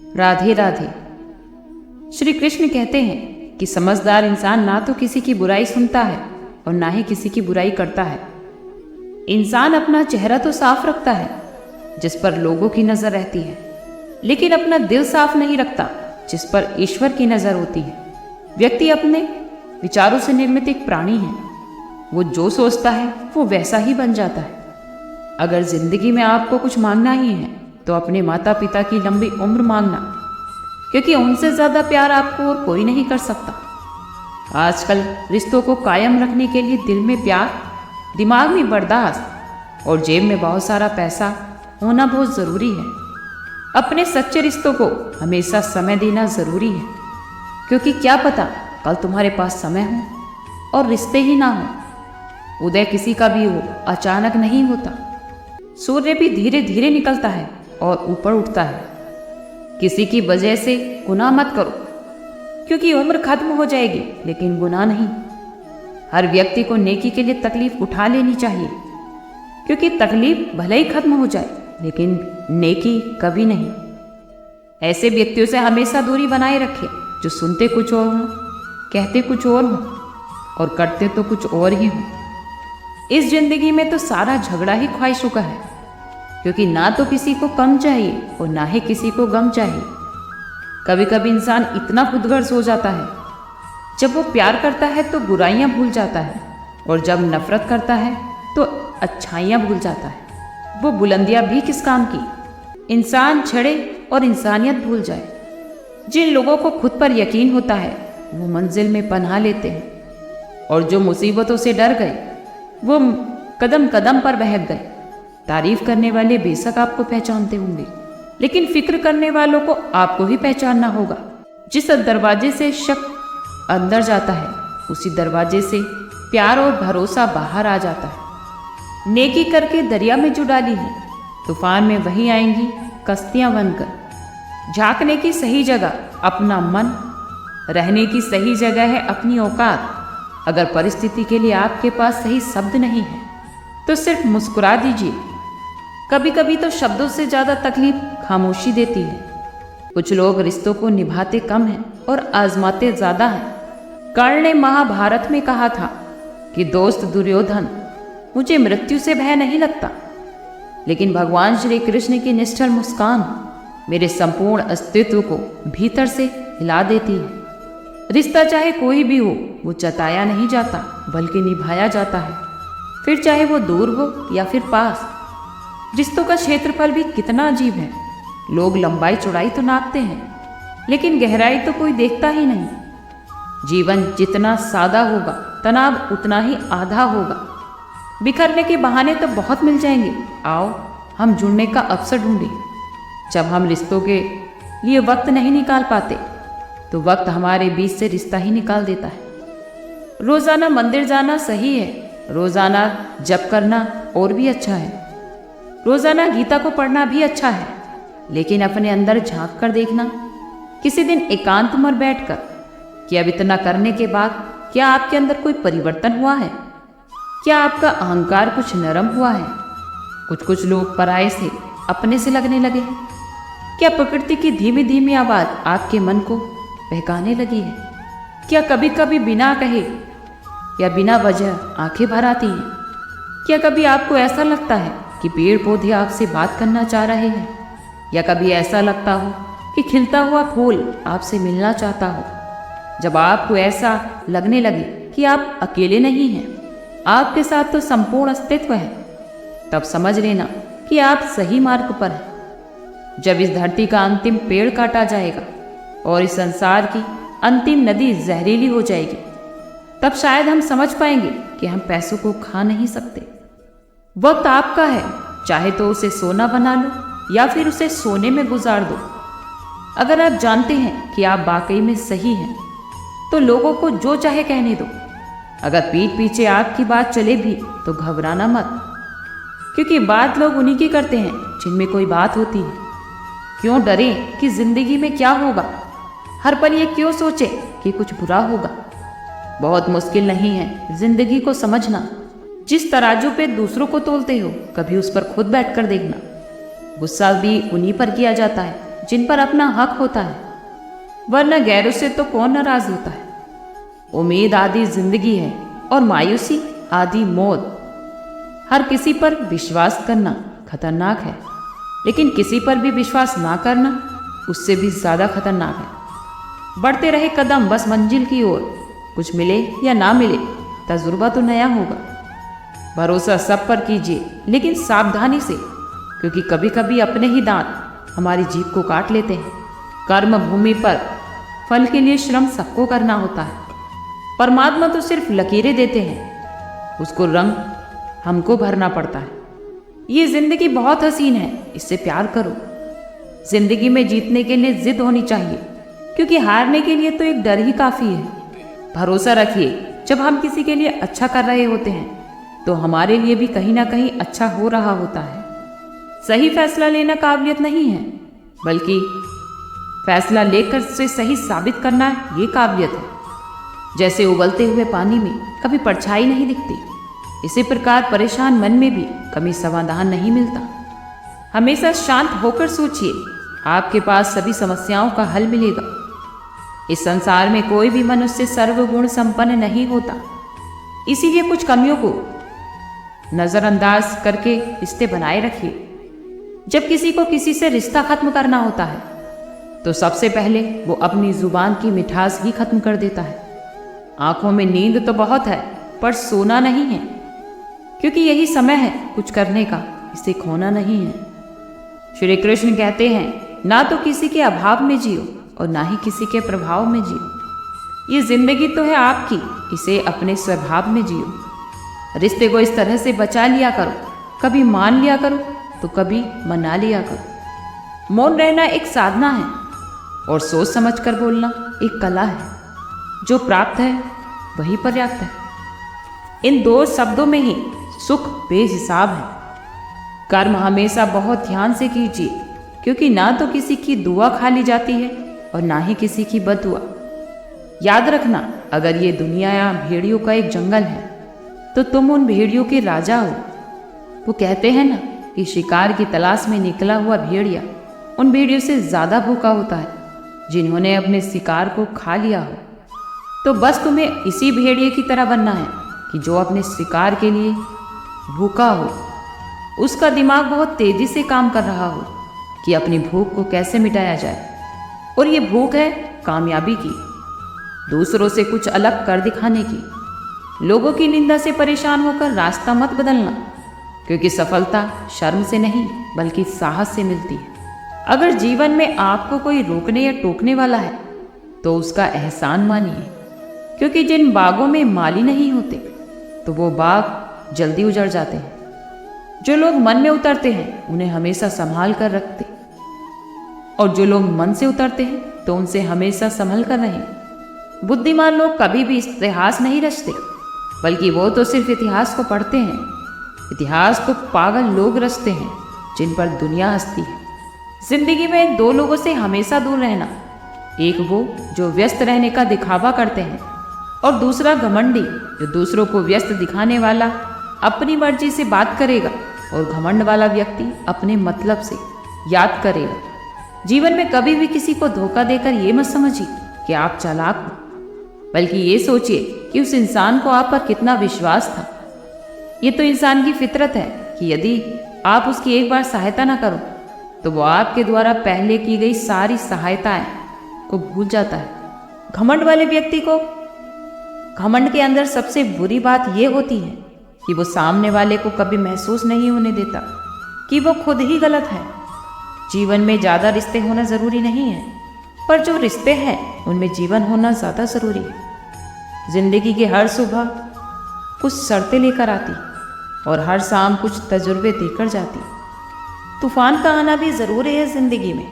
राधे राधे। श्री कृष्ण कहते हैं कि समझदार इंसान ना तो किसी की बुराई सुनता है और ना ही किसी की बुराई करता है। इंसान अपना चेहरा तो साफ रखता है जिस पर लोगों की नजर रहती है, लेकिन अपना दिल साफ नहीं रखता जिस पर ईश्वर की नजर होती है। व्यक्ति अपने विचारों से निर्मित एक प्राणी है। वो जो सोचता है वो वैसा ही बन जाता है। अगर जिंदगी में आपको कुछ मांगना ही है तो अपने माता पिता की लंबी उम्र मांगना, क्योंकि उनसे ज्यादा प्यार आपको और कोई नहीं कर सकता। आजकल रिश्तों को कायम रखने के लिए दिल में प्यार, दिमाग में बर्दाश्त और जेब में बहुत सारा पैसा होना बहुत जरूरी है। अपने सच्चे रिश्तों को हमेशा समय देना जरूरी है, क्योंकि क्या पता कल तुम्हारे पास समय हो और रिश्ते ही ना हो। उदय किसी का भी हो, अचानक नहीं होता। सूर्य भी धीरे धीरे निकलता है और ऊपर उठता है। किसी की वजह से गुनाह मत करो, क्योंकि उम्र खत्म हो जाएगी लेकिन गुनाह नहीं। हर व्यक्ति को नेकी के लिए तकलीफ उठा लेनी चाहिए, क्योंकि तकलीफ भले ही खत्म हो जाए लेकिन नेकी कभी नहीं। ऐसे व्यक्तियों से हमेशा दूरी बनाए रखें जो सुनते कुछ और हों, कहते कुछ और हों और करते तो कुछ और ही हों। इस जिंदगी में तो सारा झगड़ा ही ख्वाहिशों का है, क्योंकि ना तो किसी को कम चाहिए और ना ही किसी को गम चाहिए। कभी कभी इंसान इतना खुदगर्ज हो जाता है, जब वो प्यार करता है तो बुराइयां भूल जाता है, और जब नफरत करता है तो अच्छाइयां भूल जाता है। वो बुलंदियां भी किस काम की। इंसान छड़े और इंसानियत भूल जाए। जिन लोगों को खुद पर यकीन होता है वो मंजिल में पनाह लेते हैं, और जो मुसीबतों से डर गए वो कदम कदम पर बहक गए। तारीफ करने वाले बेशक आपको पहचानते होंगे, लेकिन फिक्र करने वालों को आपको ही पहचानना होगा। जिस दरवाजे से शक अंदर जाता है उसी दरवाजे से प्यार और भरोसा बाहर आ जाता है। नेकी करके दरिया में जो डाली है, तूफान में वही आएंगी कश्तियां बनकर। झांकने की सही जगह अपना मन, रहने की सही जगह है अपनी औकात। अगर परिस्थिति के लिए आपके पास सही शब्द नहीं है तो सिर्फ मुस्कुरा दीजिए। कभी कभी तो शब्दों से ज्यादा तकलीफ खामोशी देती है। कुछ लोग रिश्तों को निभाते कम हैं और आजमाते ज्यादा हैं। कर्ण ने महाभारत में कहा था कि दोस्त दुर्योधन, मुझे मृत्यु से भय नहीं लगता, लेकिन भगवान श्री कृष्ण की निश्चल मुस्कान मेरे संपूर्ण अस्तित्व को भीतर से हिला देती है। रिश्ता चाहे कोई भी हो, वो जताया नहीं जाता बल्कि निभाया जाता है, फिर चाहे वो दूर हो या फिर पास। रिश्तों का क्षेत्रफल भी कितना अजीब है। लोग लंबाई चौड़ाई तो नापते हैं, लेकिन गहराई तो कोई देखता ही नहीं। जीवन जितना सादा होगा, तनाव उतना ही आधा होगा। बिखरने के बहाने तो बहुत मिल जाएंगे। आओ हम जुड़ने का अवसर ढूंढें। जब हम रिश्तों के लिए वक्त नहीं निकाल पाते तो वक्त हमारे बीच से रिश्ता ही निकाल देता है। रोजाना मंदिर जाना सही है, रोजाना जप करना और भी अच्छा है, रोजाना गीता को पढ़ना भी अच्छा है, लेकिन अपने अंदर झांक कर देखना। किसी दिन एकांत में बैठकर कि अब इतना करने के बाद क्या आपके अंदर कोई परिवर्तन हुआ है? क्या आपका अहंकार कुछ नरम हुआ है? कुछ लोग पराये से अपने से लगने लगे हैं। क्या प्रकृति की धीमी धीमी आवाज आपके मन को बहकाने लगी है? क्या कभी कभी बिना कहे या बिना वजह आंखें भर आती हैं? क्या कभी आपको ऐसा लगता है कि पेड़ पौधे आपसे बात करना चाह रहे हैं? या कभी ऐसा लगता हो कि खिलता हुआ फूल आपसे मिलना चाहता हो? जब आपको ऐसा लगने लगे कि आप अकेले नहीं हैं, आपके साथ तो संपूर्ण अस्तित्व है, तब समझ लेना कि आप सही मार्ग पर हैं। जब इस धरती का अंतिम पेड़ काटा जाएगा और इस संसार की अंतिम नदी जहरीली हो जाएगी, तब शायद हम समझ पाएंगे कि हम पैसों को खा नहीं सकते। वक्त आपका है, चाहे तो उसे सोना बना लो या फिर उसे सोने में गुजार दो। अगर आप जानते हैं कि आप वाकई में सही हैं तो लोगों को जो चाहे कहने दो। अगर पीठ पीछे आपकी बात चले भी तो घबराना मत, क्योंकि बात लोग उन्हीं की करते हैं जिनमें कोई बात होती है। क्यों डरे कि जिंदगी में क्या होगा? हर पल ये क्यों सोचे कि कुछ बुरा होगा? बहुत मुश्किल नहीं है जिंदगी को समझना। जिस तराजू पे दूसरों को तोलते हो, कभी उस पर खुद बैठकर देखना। गुस्सा भी उन्हीं पर किया जाता है जिन पर अपना हक होता है, वरना गैरों से तो कौन नाराज होता है। उम्मीद आदि जिंदगी है और मायूसी आदि मौत। हर किसी पर विश्वास करना खतरनाक है, लेकिन किसी पर भी विश्वास ना करना उससे भी ज्यादा खतरनाक है। बढ़ते रहे कदम बस मंजिल की ओर, कुछ मिले या ना मिले तजुर्बा तो नया होगा। भरोसा सब पर कीजिए, लेकिन सावधानी से, क्योंकि कभी कभी अपने ही दांत हमारी जीभ को काट लेते हैं। कर्म भूमि पर फल के लिए श्रम सबको करना होता है। परमात्मा तो सिर्फ लकीरें देते हैं, उसको रंग हमको भरना पड़ता है। ये जिंदगी बहुत हसीन है, इससे प्यार करो। जिंदगी में जीतने के लिए जिद होनी चाहिए, क्योंकि हारने के लिए तो एक डर ही काफी है। भरोसा रखिए, जब हम किसी के लिए अच्छा कर रहे होते हैं तो हमारे लिए भी कहीं ना कहीं अच्छा हो रहा होता है। सही फैसला लेना काबिलियत नहीं है, बल्कि फैसला लेकर उसे सही साबित करना ये काबिलियत है। जैसे उबलते हुए पानी में कभी परछाई नहीं दिखती, इसी प्रकार परेशान मन में भी कभी समाधान नहीं मिलता। हमेशा शांत होकर सोचिए, आपके पास सभी समस्याओं का हल मिलेगा। इस संसार में कोई भी मनुष्य सर्वगुण संपन्न नहीं होता, इसीलिए कुछ कमियों को नजरअंदाज करके रिश्ते बनाए रखिए। जब किसी को किसी से रिश्ता खत्म करना होता है तो सबसे पहले वो अपनी जुबान की मिठास ही खत्म कर देता है। आंखों में नींद तो बहुत है, पर सोना नहीं है, क्योंकि यही समय है कुछ करने का, इसे खोना नहीं है। श्री कृष्ण कहते हैं, ना तो किसी के अभाव में जियो और ना ही किसी के प्रभाव में जियो। ये जिंदगी तो है आपकी, इसे अपने स्वभाव में जियो। रिश्ते को इस तरह से बचा लिया करो, कभी मान लिया करो तो कभी मना लिया करो। मौन रहना एक साधना है और सोच समझ कर बोलना एक कला है। जो प्राप्त है वही पर्याप्त है। इन दो शब्दों में ही सुख बेहिसाब है। कर्म हमेशा बहुत ध्यान से कीजिए, क्योंकि ना तो किसी की दुआ खा ली जाती है और ना ही किसी की बददुआ। याद रखना, अगर ये दुनिया या भेड़ियों का एक जंगल है तो तुम उन भेड़ियों के राजा हो। वो कहते हैं ना कि शिकार की तलाश में निकला हुआ भेड़िया उन भेड़ियों से ज्यादा भूखा होता है जिन्होंने अपने शिकार को खा लिया हो। तो बस तुम्हें इसी भेड़िए की तरह बनना है कि जो अपने शिकार के लिए भूखा हो। उसका दिमाग बहुत तेजी से काम कर रहा हो कि अपनी भूख को कैसे मिटाया जाए, और ये भूख है कामयाबी की, दूसरों से कुछ अलग कर दिखाने की। लोगों की निंदा से परेशान होकर रास्ता मत बदलना, क्योंकि सफलता शर्म से नहीं बल्कि साहस से मिलती है। अगर जीवन में आपको कोई रोकने या टोकने वाला है तो उसका एहसान मानिए, क्योंकि जिन बागों में माली नहीं होते तो वो बाग जल्दी उजड़ जाते हैं। जो लोग मन में उतरते हैं उन्हें हमेशा संभाल कर रखते, और जो लोग मन से उतरते हैं तो उनसे हमेशा संभल कर रहें। बुद्धिमान लोग कभी भी इतिहास नहीं रचते, बल्कि वो तो सिर्फ इतिहास को पढ़ते हैं। इतिहास तो पागल लोग रचते हैं जिन पर दुनिया हंसती है। जिंदगी में दो लोगों से हमेशा दूर रहना, एक वो जो व्यस्त रहने का दिखावा करते हैं, और दूसरा घमंडी जो दूसरों को व्यस्त दिखाने वाला अपनी मर्जी से बात करेगा और घमंड वाला व्यक्ति अपने मतलब से याद करेगा। जीवन में कभी भी किसी को धोखा देकर ये मत समझिए कि आप चालाक हो, बल्कि ये सोचिए कि उस इंसान को आप पर कितना विश्वास था। ये तो इंसान की फितरत है कि यदि आप उसकी एक बार सहायता ना करो तो वो आपके द्वारा पहले की गई सारी सहायताएं को भूल जाता है। घमंड वाले व्यक्ति को घमंड के अंदर सबसे बुरी बात यह होती है कि वो सामने वाले को कभी महसूस नहीं होने देता कि वो खुद ही गलत है। जीवन में ज़्यादा रिश्ते होना ज़रूरी नहीं है, पर जो रिश्ते हैं उनमें जीवन होना ज़्यादा ज़रूरी है। जिंदगी की हर सुबह कुछ शर्तें लेकर आती और हर शाम कुछ तजुर्बे देकर जाती। तूफान का आना भी ज़रूरी है ज़िंदगी में,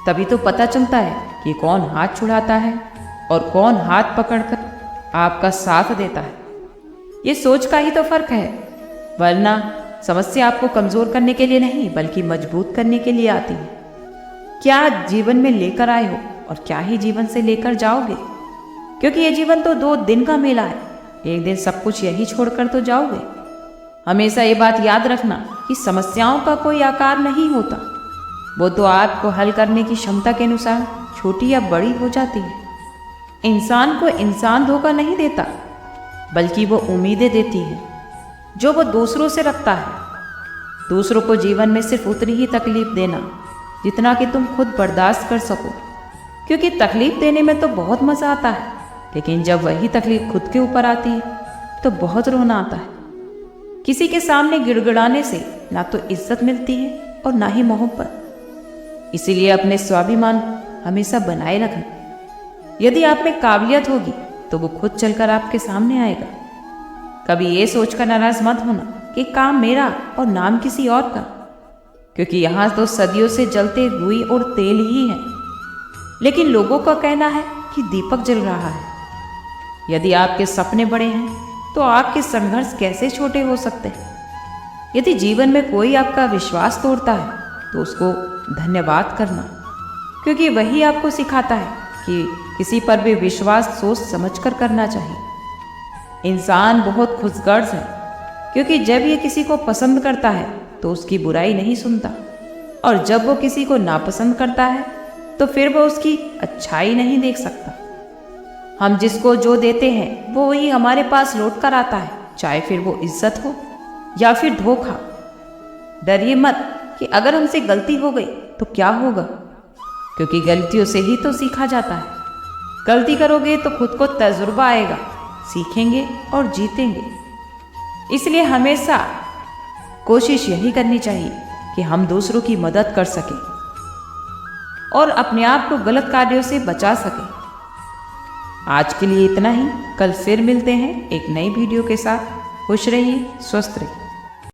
तभी तो पता चलता है कि कौन हाथ छुड़ाता है और कौन हाथ पकड़कर आपका साथ देता है। ये सोच का ही तो फर्क है, वरना समस्या आपको कमज़ोर करने के लिए नहीं बल्कि मजबूत करने के लिए आती है। क्या जीवन में लेकर आए हो और क्या ही जीवन से लेकर जाओगे, क्योंकि ये जीवन तो 2 दिन का मेला है। एक दिन सब कुछ यही छोड़कर तो जाओगे। हमेशा ये बात याद रखना कि समस्याओं का कोई आकार नहीं होता, वो तो आपको हल करने की क्षमता के अनुसार छोटी या बड़ी हो जाती है। इंसान को इंसान धोखा नहीं देता, बल्कि वो उम्मीदें देती है जो वो दूसरों से रखता है। दूसरों को जीवन में सिर्फ उतनी ही तकलीफ देना जितना कि तुम खुद बर्दाश्त कर सको, क्योंकि तकलीफ देने में तो बहुत मज़ा आता है, लेकिन जब वही तकलीफ खुद के ऊपर आती है तो बहुत रोना आता है। किसी के सामने गिड़गिड़ाने से ना तो इज्जत मिलती है और ना ही मोहब्बत। इसीलिए अपने स्वाभिमान हमेशा बनाए रखना। यदि आप में काबिलियत होगी तो वो खुद चलकर आपके सामने आएगा। कभी ये सोचकर नाराज मत होना कि काम मेरा और नाम किसी और का, क्योंकि यहाँ तो सदियों से जलते रुई और तेल ही है, लेकिन लोगों का कहना है कि दीपक जल रहा है। यदि आपके सपने बड़े हैं तो आपके संघर्ष कैसे छोटे हो सकते हैं। यदि जीवन में कोई आपका विश्वास तोड़ता है तो उसको धन्यवाद करना, क्योंकि वही आपको सिखाता है कि किसी पर भी विश्वास सोच समझकर करना चाहिए। इंसान बहुत खुशगर्ज है, क्योंकि जब ये किसी को पसंद करता है तो उसकी बुराई नहीं सुनता, और जब वो किसी को नापसंद करता है तो फिर वो उसकी अच्छाई नहीं देख सकता। हम जिसको जो देते हैं वो वही हमारे पास लौट कर आता है, चाहे फिर वो इज्जत हो या फिर धोखा। डरिए मत कि अगर हमसे गलती हो गई तो क्या होगा, क्योंकि गलतियों से ही तो सीखा जाता है। गलती करोगे तो खुद को तजुर्बा आएगा, सीखेंगे और जीतेंगे। इसलिए हमेशा कोशिश यही करनी चाहिए कि हम दूसरों की मदद कर सकें और अपने आप को गलत कार्यों से बचा सकें। आज के लिए इतना ही। कल फिर मिलते हैं एक नई वीडियो के साथ। खुश रहिए, स्वस्थ रहिए।